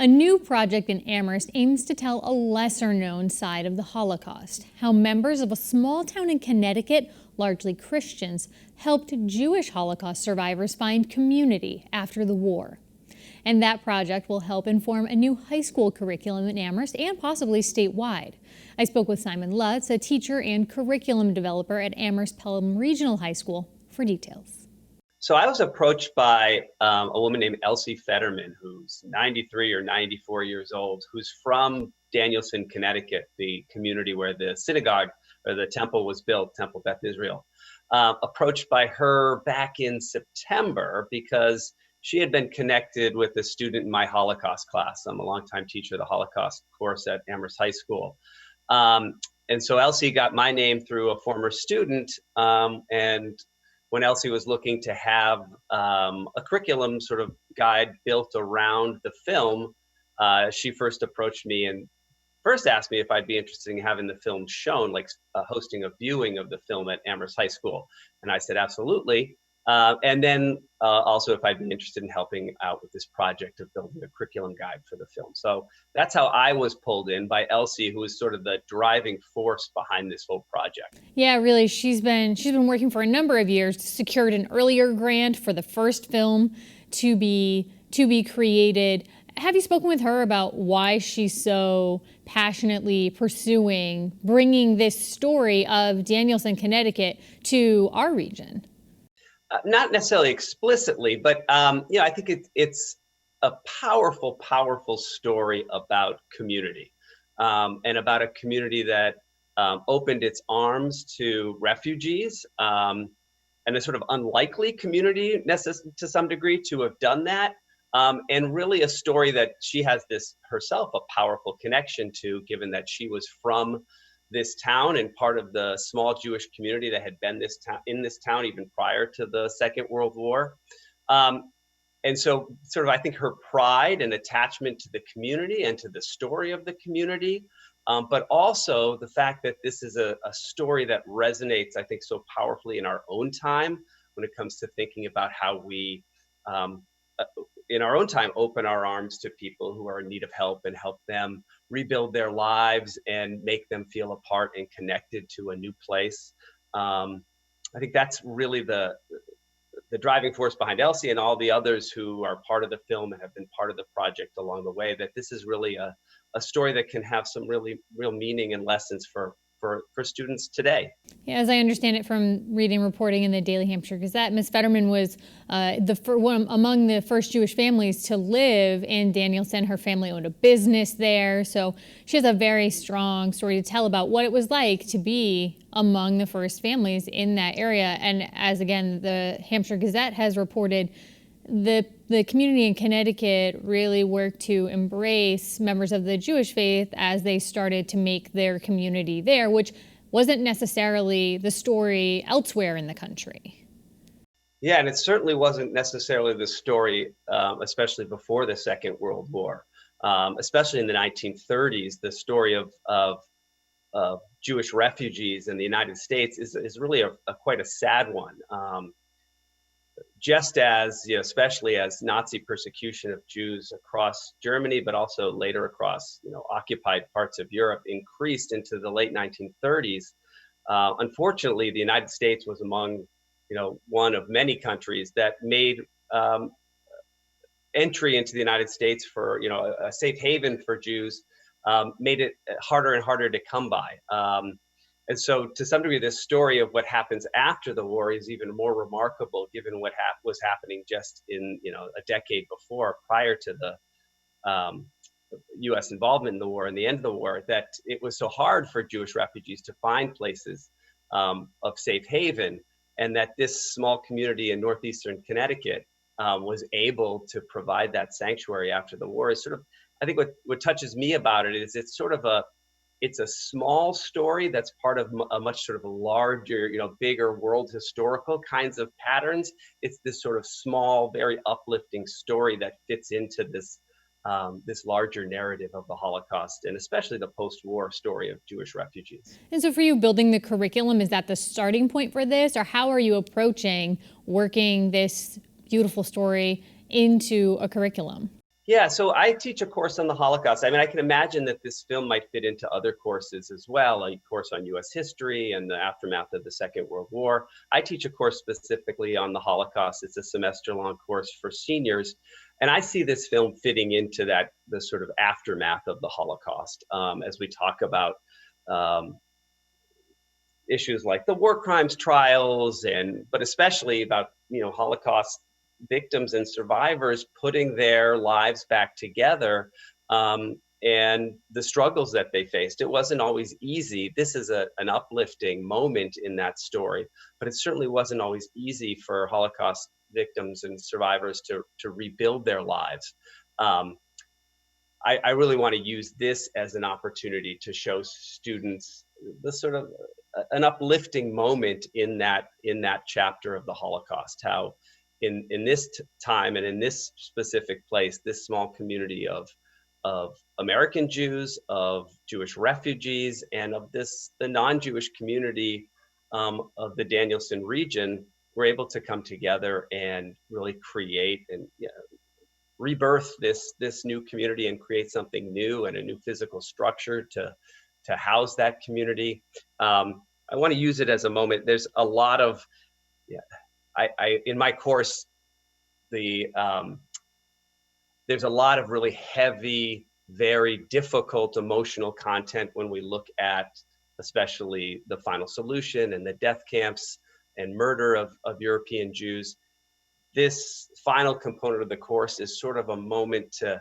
A new project in Amherst aims to tell a lesser-known side of the Holocaust, how members of a small town in Connecticut, largely Christians, helped Jewish Holocaust survivors find community after the war. And that project will help inform a new high school curriculum in Amherst and possibly statewide. I spoke with Simon Leutz, a teacher and curriculum developer at Amherst Pelham Regional High School, for details. So I was approached by a woman named Elsie Fetterman, who's 93 or 94 years old, who's from Danielson, Connecticut, the community where the synagogue or the temple was built, Temple Beth Israel. Approached by her back in September because she had been connected with a student in my Holocaust class. I'm a longtime teacher of the Holocaust course at Amherst High School. And so Elsie got my name through a former student, and when Elsie was looking to have a curriculum sort of guide built around the film, she first approached me and first asked me if I'd be interested in having the film shown, like hosting a viewing of the film at Amherst High School. And I said, absolutely. And then also if I'd be interested in helping out with this project of building a curriculum guide for the film. So that's how I was pulled in by Elsie, who is sort of the driving force behind this whole project. Yeah, really, she's been working for a number of years, secured an earlier grant for the first film to be created. Have you spoken with her about why she's so passionately pursuing bringing this story of Danielson, Connecticut to our region? Not necessarily explicitly, but I think it's a powerful, powerful story about community, and about a community that opened its arms to refugees, and a sort of unlikely community to some degree to have done that, and really a story that she has this herself a powerful connection to, given that she was from this town and part of the small Jewish community that had been in this town even prior to the Second World War. And so sort of I think her pride and attachment to the community and to the story of the community, but also the fact that this is a story that resonates, I think, so powerfully in our own time when it comes to thinking about how we, in our own time, open our arms to people who are in need of help and help them rebuild their lives and make them feel a part and connected to a new place. I think that's really the driving force behind Elsie and all the others who are part of the film and have been part of the project along the way, that this is really a story that can have some really real meaning and lessons for students today. Yeah, as I understand it from reading reporting in the Daily Hampshire Gazette, Ms. Fetterman was one among the first Jewish families to live in Danielson. Her family owned a business there, so she has a very strong story to tell about what it was like to be among the first families in that area. And as again, the Hampshire Gazette has reported, the community in Connecticut really worked to embrace members of the Jewish faith as they started to make their community there, which wasn't necessarily the story elsewhere in the country. Yeah, and it certainly wasn't necessarily the story, especially before the Second World War, especially in the 1930s. The story of Jewish refugees in the United States is really quite a sad one. Just as, especially as Nazi persecution of Jews across Germany, but also later across, occupied parts of Europe increased into the late 1930s. Unfortunately, the United States was among, one of many countries that made entry into the United States for, a safe haven for Jews, made it harder and harder to come by. And so to some degree, this story of what happens after the war is even more remarkable given what was happening just in, a decade before, prior to the US involvement in the war and the end of the war, that it was so hard for Jewish refugees to find places of safe haven, and that this small community in northeastern Connecticut was able to provide that sanctuary after the war. Is sort of, I think what touches me about it is it's a small story that's part of a much sort of a larger, bigger world historical kinds of patterns. It's this sort of small, very uplifting story that fits into this larger narrative of the Holocaust, and especially the post-war story of Jewish refugees. And so for you, building the curriculum, is that the starting point for this, or how are you approaching working this beautiful story into a curriculum? Yeah, so I teach a course on the Holocaust. I mean, I can imagine that this film might fit into other courses as well, a course on US history and the aftermath of the Second World War. I teach a course specifically on the Holocaust. It's a semester-long course for seniors. And I see this film fitting into that, the sort of aftermath of the Holocaust, as we talk about um, issues like the war crimes trials, but especially about, Holocaust victims and survivors putting their lives back together, and the struggles that they faced. It wasn't always easy. This is an uplifting moment in that story, but it certainly wasn't always easy for Holocaust victims and survivors to rebuild their lives. I really want to use this as an opportunity to show students the sort of an uplifting moment in that chapter of the Holocaust, how in this time and in this specific place, this small community of American Jews, of Jewish refugees, and of the non-Jewish community of the Danielson region were able to come together and really create and rebirth this new community and create something new and a new physical structure to house that community. I want to use it as a moment. There's a lot of, I in my course, there's a lot of really heavy, very difficult emotional content when we look at especially the final solution and the death camps and murder of European Jews. This final component of the course is sort of a moment to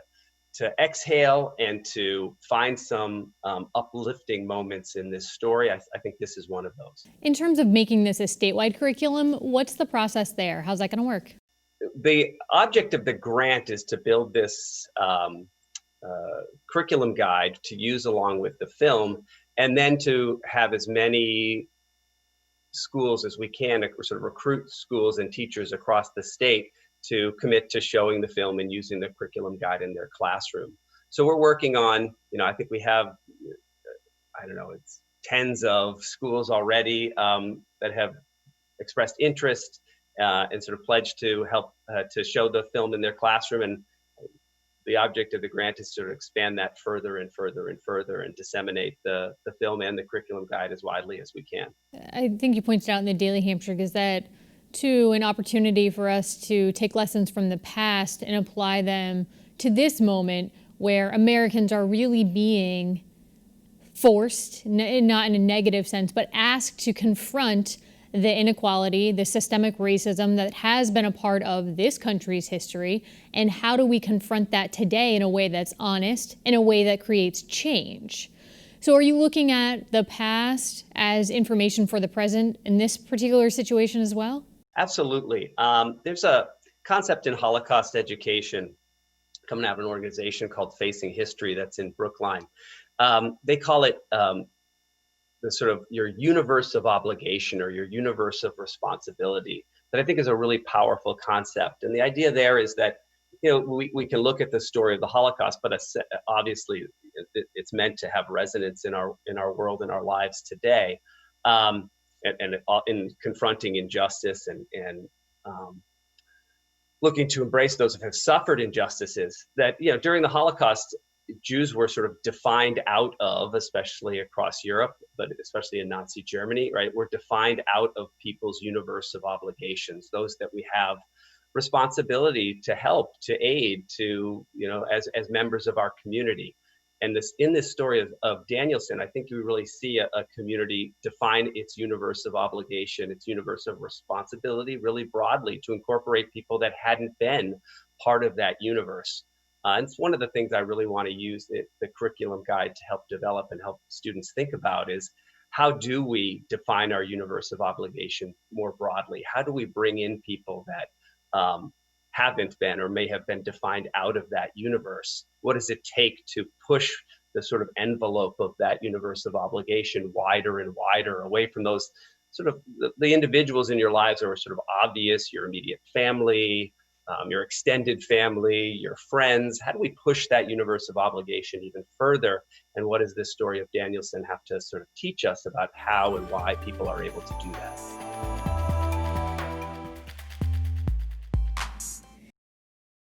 exhale and to find some uplifting moments in this story. I think this is one of those. In terms of making this a statewide curriculum, what's the process there? How's that going to work? The object of the grant is to build this curriculum guide to use along with the film, and then to have as many schools as we can, sort of recruit schools and teachers across the state to commit to showing the film and using the curriculum guide in their classroom. So we're working on, I think we have, it's tens of schools already that have expressed interest and sort of pledged to help to show the film in their classroom. And the object of the grant is to expand that further and further and further and disseminate the film and the curriculum guide as widely as we can. I think you pointed out in the Daily Hampshire Gazette, too, an opportunity for us to take lessons from the past and apply them to this moment where Americans are really being forced, not in a negative sense, but asked to confront the inequality, the systemic racism that has been a part of this country's history, and how do we confront that today in a way that's honest, in a way that creates change? So are you looking at the past as information for the present in this particular situation as well? Absolutely. There's a concept in Holocaust education coming out of an organization called Facing History that's in Brookline. They call it the sort of your universe of obligation or your universe of responsibility, that I think is a really powerful concept. And the idea there is that, we can look at the story of the Holocaust, but obviously it's meant to have resonance in our world, in our lives today, and in confronting injustice and looking to embrace those who have suffered injustices. That during the Holocaust, Jews were sort of defined out of, especially across Europe, but especially in Nazi Germany, right? We're defined out of people's universe of obligations, those that we have responsibility to help, to aid, to, as members of our community. And in this story of Danielson, I think you really see a community define its universe of obligation, its universe of responsibility really broadly to incorporate people that hadn't been part of that universe. And it's one of the things I really want to use the curriculum guide to help develop and help students think about is, how do we define our universe of obligation more broadly? How do we bring in people that haven't been or may have been defined out of that universe? What does it take to push the sort of envelope of that universe of obligation wider and wider away from those sort of the individuals in your lives that are sort of obvious, your immediate family, your extended family, your friends? How do we push that universe of obligation even further? And what does this story of Danielson have to sort of teach us about how and why people are able to do that?